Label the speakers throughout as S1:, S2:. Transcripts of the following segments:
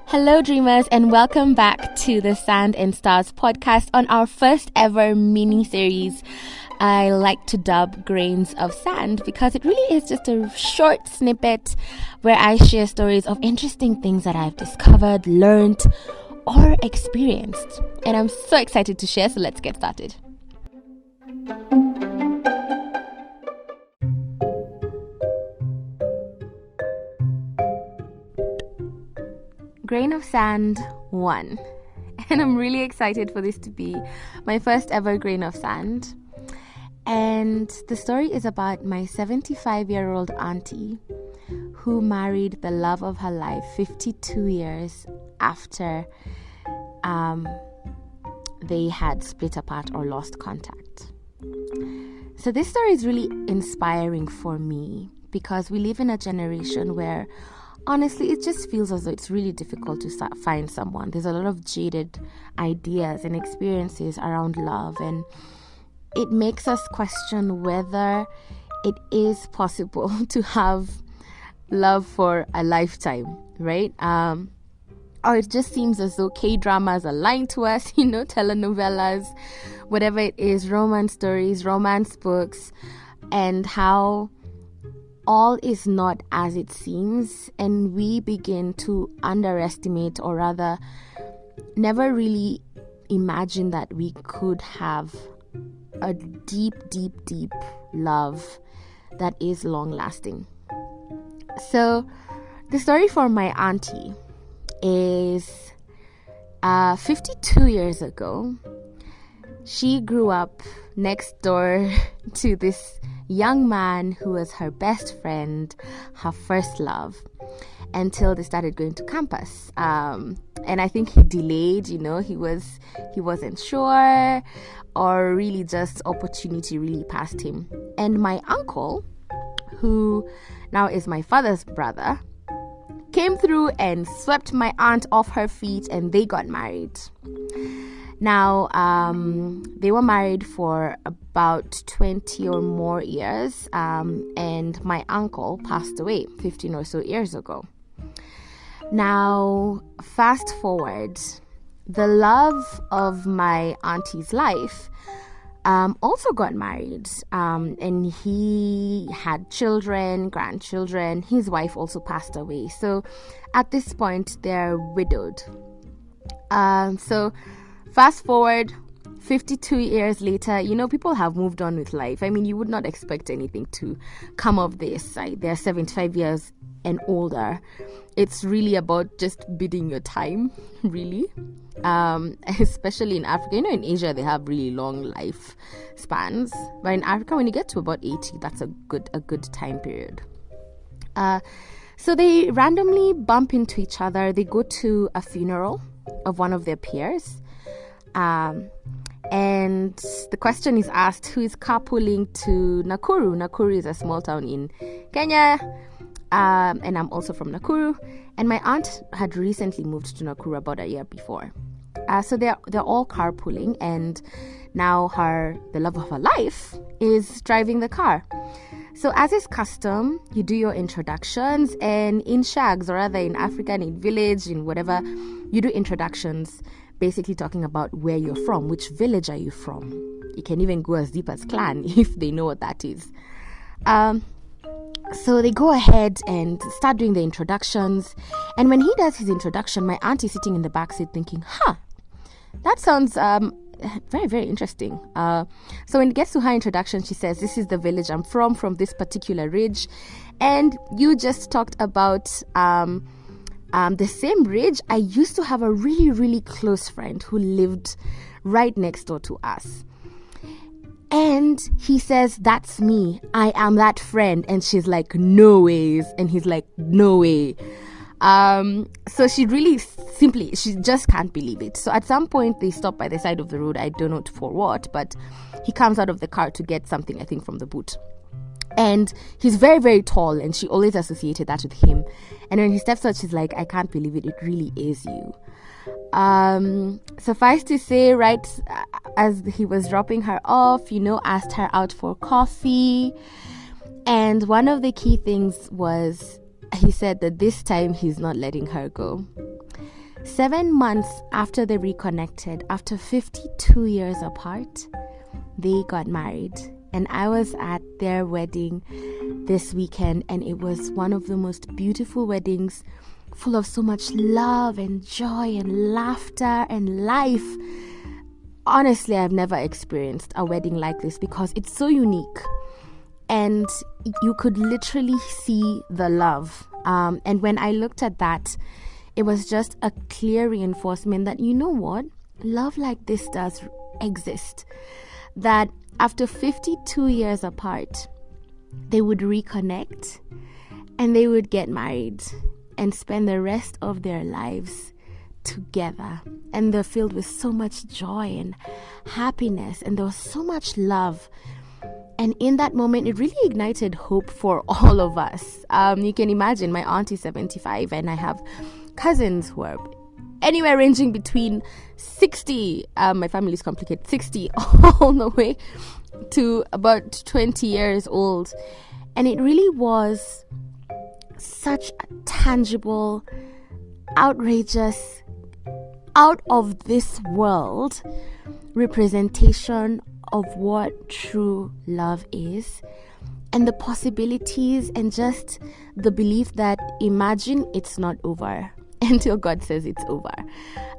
S1: Hello, dreamers, and welcome back to the SandNStars podcast on our first ever mini series. I like to dub Grains of Sand because it really is just a short snippet where I share stories of interesting things that I've discovered, learned, or experienced. And I'm so excited to share, so let's get started. Grain of Sand 1. And I'm really excited for this to be my first ever Grain of Sand. And the story is about my 75-year-old auntie who married the love of her life 52 years after they had split apart or lost contact. So this story is really inspiring for me because we live in a generation where honestly, it just feels as though it's really difficult to find someone. There's a lot of jaded ideas and experiences around love, and it makes us question whether it is possible to have love for a lifetime, right? Or it just seems as though K-dramas are lying to us, telenovelas, whatever it is, romance stories, romance books, and how all is not as it seems, and we begin to underestimate, or rather never really imagine that we could have a deep love that is long lasting. So the story for my auntie is 52 years ago. She grew up next door to this young man who was her best friend, her first love, until they started going to campus. And I think he delayed, he wasn't sure, or really just opportunity really passed him. And my uncle, who now is my father's brother, came through and swept my aunt off her feet, and they got married. Now, they were married for about 20 or more years, and my uncle passed away 15 or so years ago. Now, fast forward, the love of my auntie's life also got married, and he had children, grandchildren. His wife also passed away. So at this point, they're widowed. Fast forward 52 years later, people have moved on with life. I mean, you would not expect anything to come of this. They're 75 years and older. It's really about just biding your time, really. Especially in Africa. In Asia, they have really long life spans. But in Africa, when you get to about 80, that's a good time period. So they randomly bump into each other. They go to a funeral of one of their peers. And the question is asked, who is carpooling to Nakuru? Nakuru is a small town in Kenya, and I'm also from Nakuru. And my aunt had recently moved to Nakuru about a year before. So they're all carpooling, and now the love of her life is driving the car. So as is custom, you do your introductions, and in shags, or rather in African, in village, in whatever, you do introductions, basically talking about where you're from, which village are you from. You can even go as deep as clan if they know what that is. So they go ahead and start doing the introductions, and when he does his introduction, my aunt is sitting in the back seat thinking, that sounds very, very interesting. So when it gets to her introduction, she says, this is the village I'm from this particular ridge, and you just talked about the same ridge. I used to have a really, really close friend who lived right next door to us. And he says, that's me. I am that friend. And she's like, no ways. And he's like, no way. So she just can't believe it. So at some point they stop by the side of the road. I don't know for what, but he comes out of the car to get something, I think, from the boot. And he's very, very tall, and she always associated that with him. And when he steps out, she's like, I can't believe it. It really is you. Suffice to say, right as he was dropping her off, asked her out for coffee. And one of the key things was, he said that this time he's not letting her go. 7 months after they reconnected, after 52 years apart, they got married. And I was at their wedding this weekend, and it was one of the most beautiful weddings, full of so much love and joy and laughter and life. Honestly, I've never experienced a wedding like this because it's so unique. And you could literally see the love. And when I looked at that, it was just a clear reinforcement that, you know what? Love like this does exist. That after 52 years apart, they would reconnect and they would get married and spend the rest of their lives together. And they're filled with so much joy and happiness, and there was so much love. And in that moment, it really ignited hope for all of us. You can imagine, my aunt is 75, and I have cousins who are anywhere ranging between 60, my family is complicated, 60 all the way to about 20 years old. And it really was such a tangible, outrageous, out of this world representation of what true love is, and the possibilities, and just the belief that, imagine it's not over until God says it's over.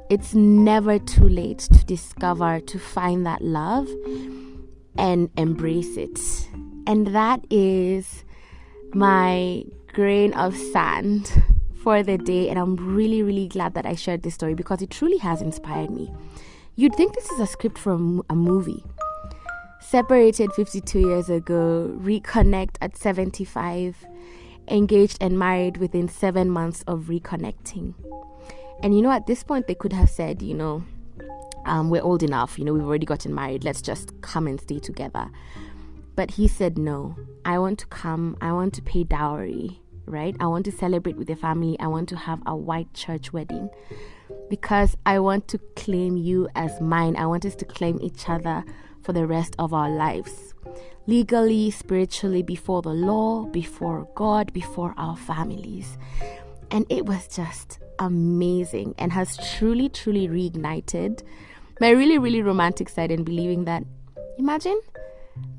S1: It's never too late to discover, to find that love and embrace it. And that is my grain of sand for the day. And I'm really, really glad that I shared this story because it truly has inspired me. You'd think this is a script from a movie. Separated 52 years ago, reconnect at 75, engaged and married within 7 months of reconnecting. And at this point they could have said, we're old enough, we've already gotten married, let's just come and stay together. But he said, no, I want to come, I want to pay dowry, right? I want to celebrate with the family, I want to have a white church wedding because I want to claim you as mine. I want us to claim each other for the rest of our lives, legally, spiritually, before the law, before God, before our families. And it was just amazing and has truly, truly reignited my really, really romantic side in believing that, imagine,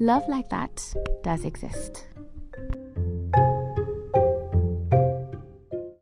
S1: love like that does exist.